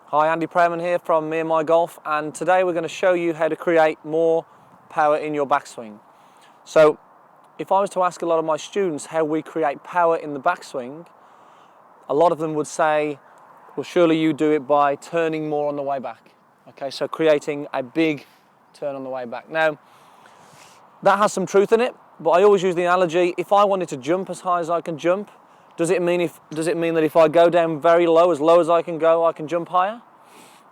Hi, Andy Preman here from Me and My Golf, and today we're going to show you how to create more power in your backswing. So if I was to ask a lot of my students how we create power in the backswing, a lot of them would say, well, surely you do it by turning more on the way back. Okay, so creating a big turn on the way back. Now, that has some truth in it, but I always use the analogy, if I wanted to jump as high as I can jump, does it mean that if I go down very low as I can go, I can jump higher?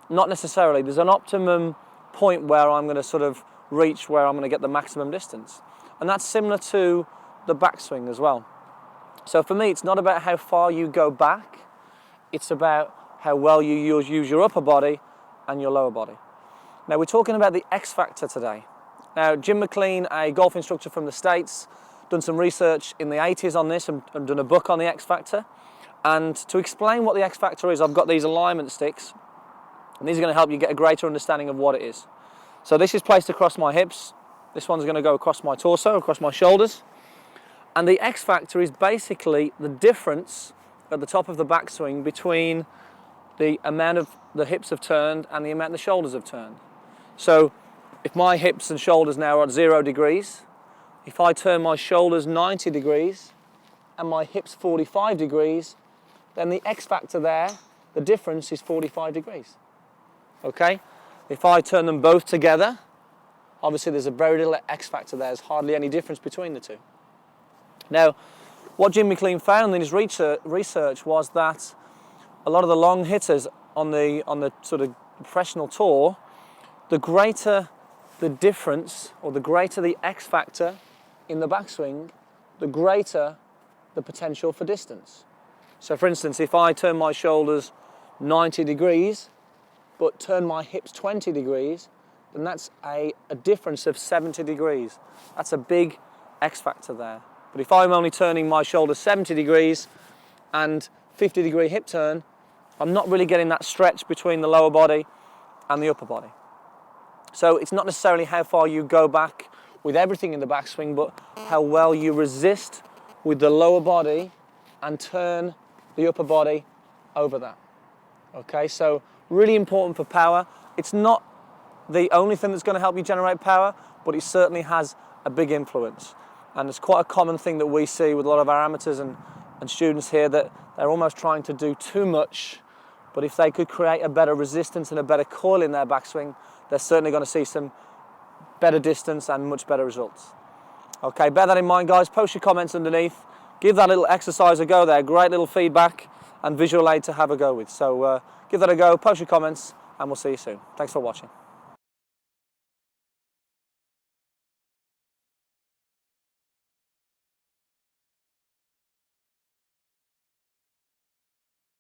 Not necessarily. There's an optimum point where I'm going to sort of reach where I'm going to get the maximum distance. And that's similar to the backswing as well. So for me, it's not about how far you go back, it's about how well you use your upper body and your lower body. Now we're talking about the X factor today. Now Jim McLean, a golf instructor from the States, done some research in the 80s on this and done a book on the X factor. And to explain what the X factor is, I've got these alignment sticks, and these are going to help you get a greater understanding of what it is. So this is placed across my hips. This one's going to go across my torso, across my shoulders. And the X factor is basically the difference at the top of the backswing between the amount of the hips have turned and the amount the shoulders have turned. So if my hips and shoulders now are at 0 degrees, if I turn my shoulders 90 degrees and my hips 45 degrees, then the X factor there, the difference is 45 degrees. Okay? If I turn them both together, obviously there's a very little X factor there. There's hardly any difference between the two. Now, what Jim McLean found in his research was that a lot of the long hitters on the sort of professional tour, the greater the difference, or the greater the X factor in the backswing, the greater the potential for distance. So for instance, if I turn my shoulders 90 degrees, but turn my hips 20 degrees, then that's a difference of 70 degrees. That's a big X factor there. But if I'm only turning my shoulders 70 degrees and 50 degree hip turn, I'm not really getting that stretch between the lower body and the upper body. So it's not necessarily how far you go back with everything in the backswing, but how well you resist with the lower body and turn the upper body over that. Okay, so really important for power. It's not the only thing that's going to help you generate power, but it certainly has a big influence. And it's quite a common thing that we see with a lot of our amateurs and students here, that they're almost trying to do too much, but if they could create a better resistance and a better coil in their backswing, they're certainly going to see some better distance and much better results. Okay, bear that in mind, guys. Post your comments underneath. Give that little exercise a go there. Great little feedback and visual aid to have a go with. So give that a go, post your comments, and we'll see you soon. Thanks for watching.